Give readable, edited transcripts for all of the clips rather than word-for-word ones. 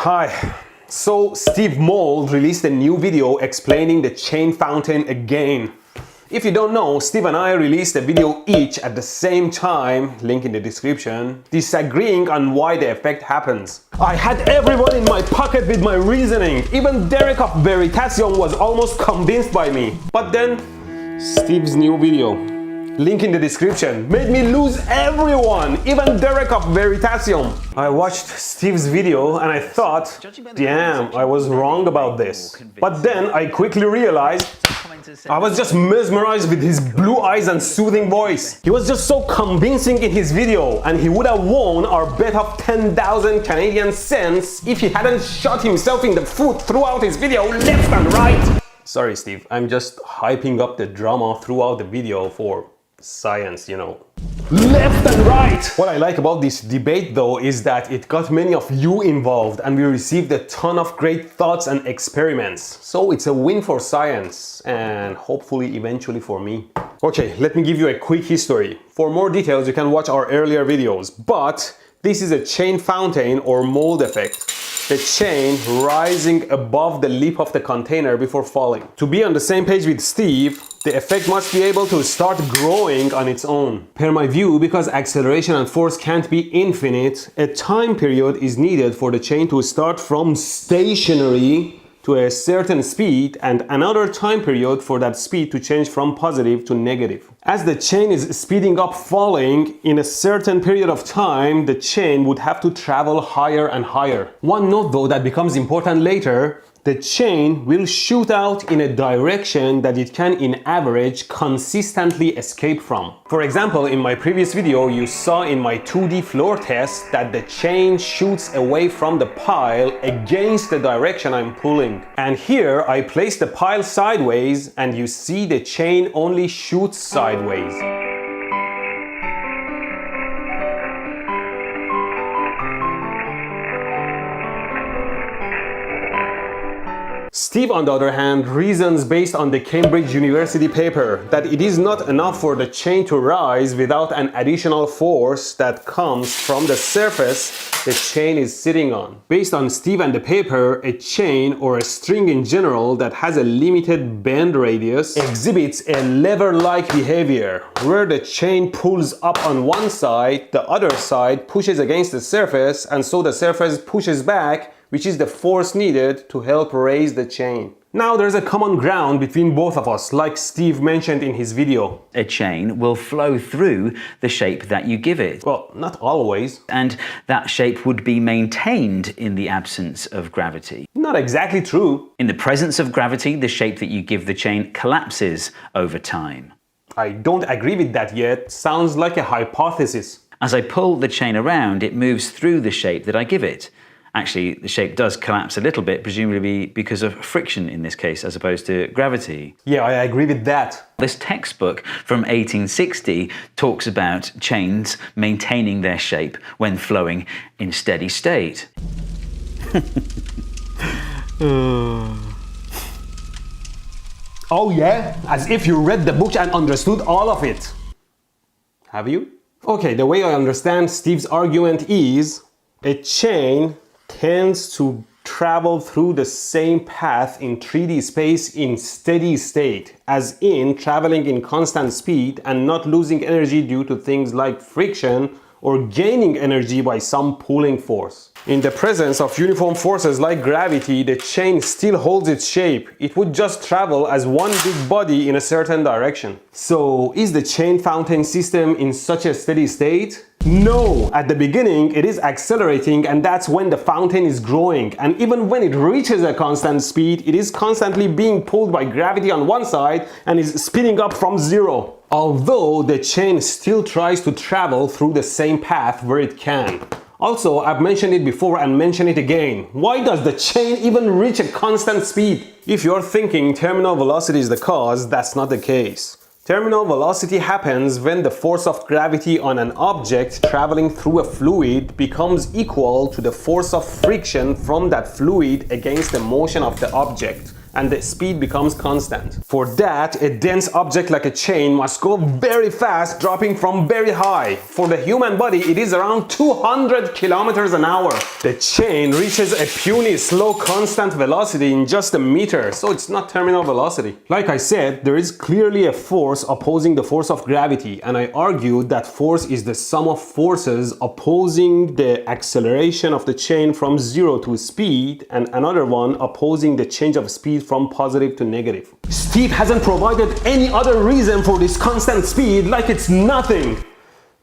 Hi. So Steve Mould released a new video explaining the chain fountain again. If you don't know, Steve and I released a video each at the same time, link in the description, disagreeing on why the effect happens. I had everyone in my pocket with my reasoning. Even Derek of Veritasium was almost convinced by me. But then, Steve's new video, link in the description, made me lose everyone, even Derek of Veritasium. I watched Steve's video and I thought, damn, I was wrong about this. But then I quickly realized I was just mesmerized with his blue eyes and soothing voice. He was just so convincing in his video, and he would have won our bet of 10,000 Canadian cents if he hadn't shot himself in the foot throughout his video left and right. Sorry Steve, I'm just hyping up the drama throughout the video for science, you know. Left and right! What I like about this debate though is that it got many of you involved and we received a ton of great thoughts and experiments. So it's a win for science and hopefully eventually for me. Okay, let me give you a quick history. For more details you can watch our earlier videos, but this is a chain fountain or mold effect. The chain rising above the lip of the container before falling. To be on the same page with Steve, the effect must be able to start growing on its own. Per my view, because acceleration and force can't be infinite, a time period is needed for the chain to start from stationary to a certain speed and another time period for that speed to change from positive to negative. As the chain is speeding up falling, in a certain period of time, the chain would have to travel higher and higher. One note though that becomes important later, the chain will shoot out in a direction that it can, in average, consistently escape from. For example, in my previous video, you saw in my 2D floor test that the chain shoots away from the pile against the direction I'm pulling. And here, I place the pile sideways, and you see the chain only shoots sideways. Steve, on the other hand, reasons based on the Cambridge University paper that it is not enough for the chain to rise without an additional force that comes from the surface the chain is sitting on. Based on Steve and the paper, a chain or a string in general that has a limited bend radius exhibits a lever-like behavior where the chain pulls up on one side, the other side pushes against the surface, and so the surface pushes back, which is the force needed to help raise the chain. Now there's a common ground between both of us, like Steve mentioned in his video. A chain will flow through the shape that you give it. Well, not always. And that shape would be maintained in the absence of gravity. Not exactly true. In the presence of gravity, the shape that you give the chain collapses over time. I don't agree with that yet. Sounds like a hypothesis. As I pull the chain around, it moves through the shape that I give it. Actually, the shape does collapse a little bit, presumably because of friction in this case, as opposed to gravity. Yeah, I agree with that. This textbook from 1860 talks about chains maintaining their shape when flowing in steady state. Oh yeah? As if you read the book and understood all of it. Have you? Okay, the way I understand Steve's argument is a chain tends to travel through the same path in 3D space in steady state, as in traveling in constant speed and not losing energy due to things like friction or gaining energy by some pulling force. In the presence of uniform forces like gravity, the chain still holds its shape. It would just travel as one big body in a certain direction. So, is the chain fountain system in such a steady state? No! At the beginning, it is accelerating, and that's when the fountain is growing. And even when it reaches a constant speed, it is constantly being pulled by gravity on one side and is speeding up from zero. Although the chain still tries to travel through the same path where it can. Also, I've mentioned it before and mention it again. Why does the chain even reach a constant speed? If you're thinking terminal velocity is the cause, that's not the case. Terminal velocity happens when the force of gravity on an object traveling through a fluid becomes equal to the force of friction from that fluid against the motion of the object. and the speed becomes constant. For that, a dense object like a chain must go very fast, dropping from very high. For the human body, it is around 200 kilometers an hour. The chain reaches a puny, slow, constant velocity in just a meter, so it's not terminal velocity. Like I said, there is clearly a force opposing the force of gravity, and I argued that force is the sum of forces opposing the acceleration of the chain from zero to speed, and another one opposing the change of speed from positive to negative. Steve hasn't provided any other reason for this constant speed, like it's nothing.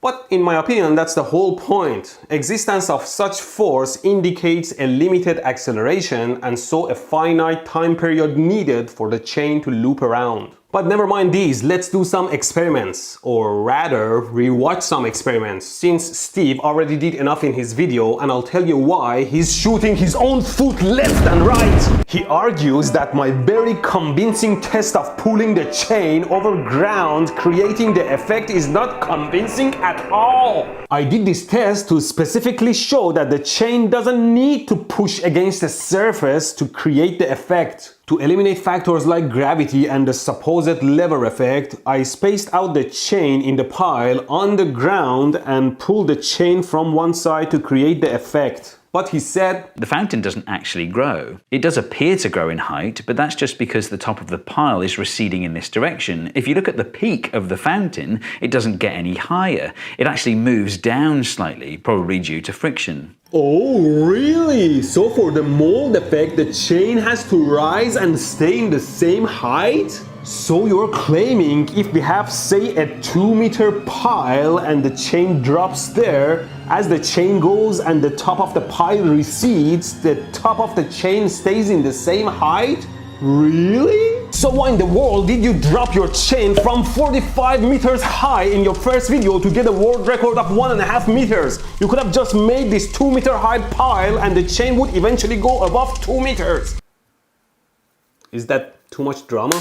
But in my opinion, that's the whole point. Existence of such force indicates a limited acceleration and so a finite time period needed for the chain to loop around. But never mind these, let's do some experiments, or rather, rewatch some experiments, since Steve already did enough in his video, and I'll tell you why he's shooting his own foot left and right. He argues that my very convincing test of pulling the chain over ground, creating the effect, is not convincing at all. I did this test to specifically show that the chain doesn't need to push against the surface to create the effect. To eliminate factors like gravity and the supposed lever effect, I spaced out the chain in the pile on the ground and pulled the chain from one side to create the effect. But he said, the fountain doesn't actually grow. It does appear to grow in height, but that's just because the top of the pile is receding in this direction. If you look at the peak of the fountain, it doesn't get any higher. It actually moves down slightly, probably due to friction. oh really? So for the mold effect, the chain has to rise and stay in the same height? So you're claiming if we have, say, a 2-meter pile and the chain drops there, as the chain goes and the top of the pile recedes, the top of the chain stays in the same height? Really? So why in the world did you drop your chain from 45 meters high in your first video to get a world record of 1.5 meters? You could have just made this 2-meter high pile and the chain would eventually go above 2 meters. Is that too much drama?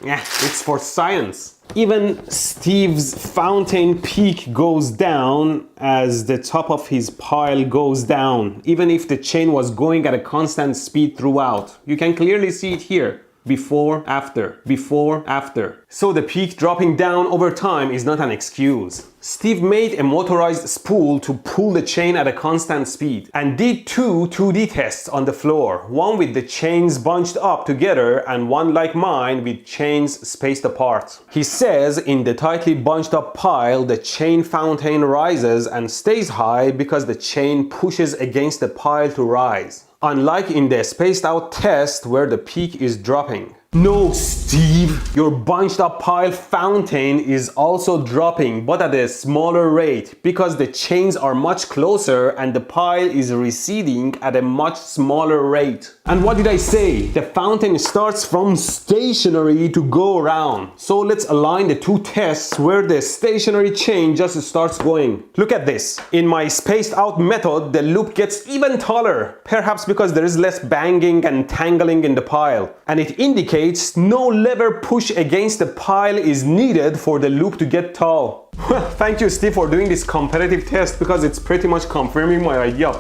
Yeah, it's for science. Even Steve's fountain peak goes down as the top of his pile goes down, even if the chain was going at a constant speed throughout. You can clearly see it here. Before, after, before, after. So the peak dropping down over time is not an excuse. Steve made a motorized spool to pull the chain at a constant speed and did two 2D tests on the floor, one with the chains bunched up together and one like mine with chains spaced apart. He says in the tightly bunched up pile, the chain fountain rises and stays high because the chain pushes against the pile to rise, unlike in the spaced out test where the peak is dropping. No, Steve, your bunched up pile fountain is also dropping, but at a smaller rate because the chains are much closer and the pile is receding at a much smaller rate. And what did I say? The fountain starts from stationary to go around. So let's align the two tests where the stationary chain just starts going. Look at this. In my spaced out method, the loop gets even taller, perhaps because there is less banging and tangling in the pile, and it indicates no lever push against the pile is needed for the loop to get tall. Thank you, Steve, for doing this comparative test because it's pretty much confirming my idea.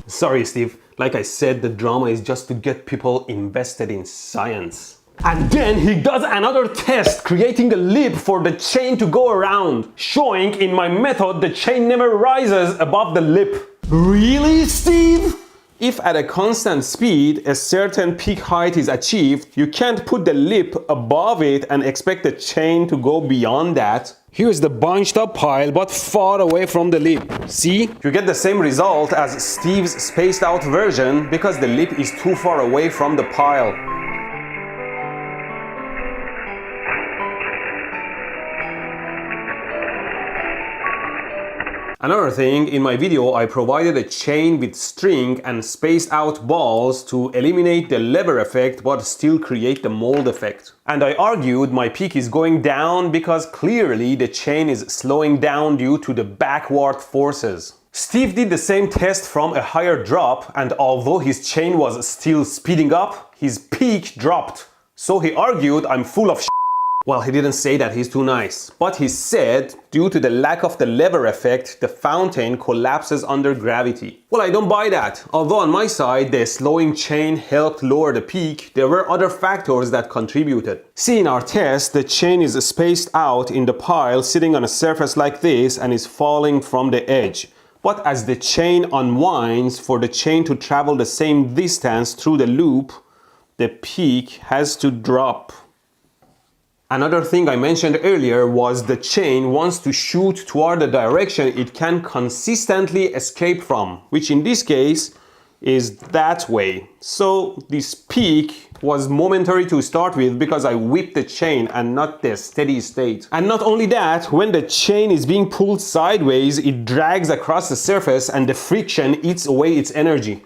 Sorry, Steve. Like I said, the drama is just to get people invested in science. And then he does another test, creating a lip for the chain to go around, showing in my method the chain never rises above the lip. Really, Steve? If at a constant speed, a certain peak height is achieved, you can't put the lip above it and expect the chain to go beyond that. Here's the bunched up pile, but far away from the lip. See? You get the same result as Steve's spaced out version because the lip is too far away from the pile. Another thing, in my video I provided a chain with string and spaced out balls to eliminate the lever effect but still create the mold effect. And I argued my peak is going down because clearly the chain is slowing down due to the backward forces. Steve did the same test from a higher drop, and although his chain was still speeding up, his peak dropped. So he argued I'm full of shit. Well, he didn't say that, he's too nice. But he said, due to the lack of the lever effect, the fountain collapses under gravity. Well, I don't buy that. Although on my side, the slowing chain helped lower the peak, there were other factors that contributed. See, in our test, the chain is spaced out in the pile, sitting on a surface like this, and is falling from the edge. But as the chain unwinds, for the chain to travel the same distance through the loop, the peak has to drop. Another thing I mentioned earlier was the chain wants to shoot toward the direction it can consistently escape from, which in this case is that way. So this peak was momentary to start with because I whipped the chain and not the steady state. And not only that, when the chain is being pulled sideways, it drags across the surface and the friction eats away its energy.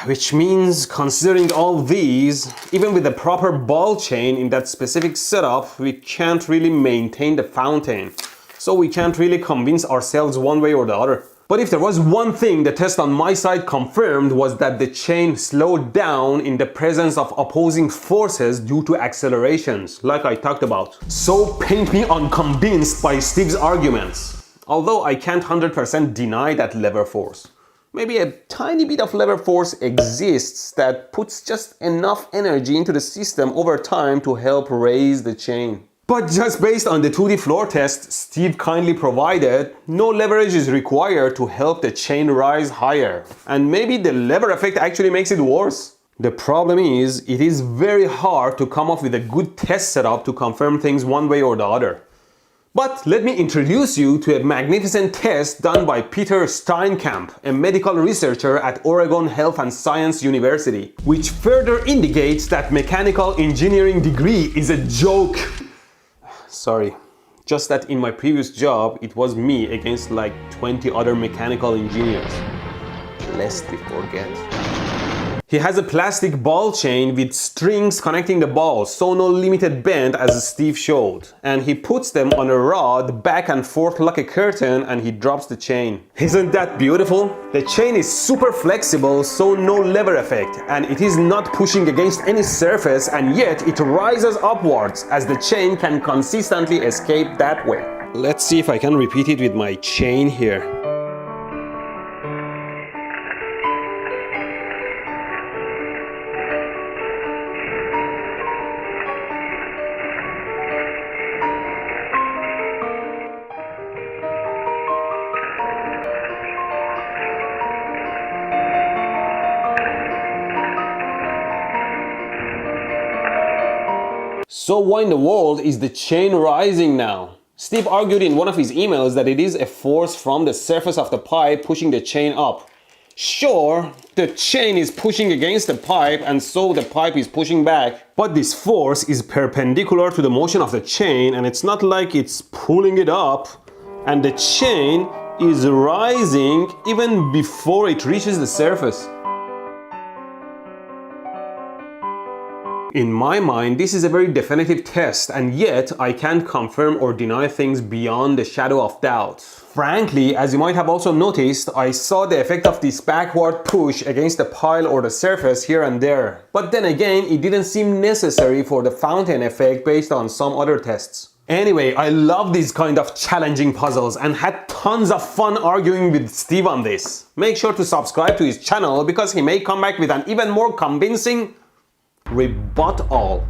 Which means, considering all these, even with the proper ball chain in that specific setup, we can't really maintain the fountain. So we can't really convince ourselves one way or the other. But if there was one thing the test on my side confirmed, was that the chain slowed down in the presence of opposing forces due to accelerations, like I talked about. So paint me unconvinced by Steve's arguments. Although I can't 100% deny that lever force. Maybe a tiny bit of lever force exists that puts just enough energy into the system over time to help raise the chain. But just based on the 2D floor test Steve kindly provided, no leverage is required to help the chain rise higher. And maybe the lever effect actually makes it worse. The problem is, it is very hard to come up with a good test setup to confirm things one way or the other. But let me introduce you to a magnificent test done by Peter Steinkamp, a medical researcher at Oregon Health and Science University, which further indicates that mechanical engineering degree is a joke. Sorry, just that in my previous job, it was me against like 20 other mechanical engineers. Lest we forget. He has a plastic ball chain with strings connecting the balls, so no limited bend as Steve showed. And he puts them on a rod back and forth like a curtain and he drops the chain. Isn't that beautiful? The chain is super flexible, so no lever effect, and it is not pushing against any surface, and yet it rises upwards as the chain can consistently escape that way. Let's see if I can repeat it with my chain here. So why in the world is the chain rising now? Steve argued in one of his emails that it is a force from the surface of the pipe pushing the chain up. Sure, the chain is pushing against the pipe and so the pipe is pushing back. But this force is perpendicular to the motion of the chain and it's not like it's pulling it up, and the chain is rising even before it reaches the surface. In my mind, this is a very definitive test, and yet I can't confirm or deny things beyond the shadow of doubt. Frankly, as you might have also noticed, I saw the effect of this backward push against the pile or the surface here and there. But then again, it didn't seem necessary for the fountain effect based on some other tests. Anyway, I love these kind of challenging puzzles and had tons of fun arguing with Steve on this. Make sure to subscribe to his channel because he may come back with an even more convincing rebuttal.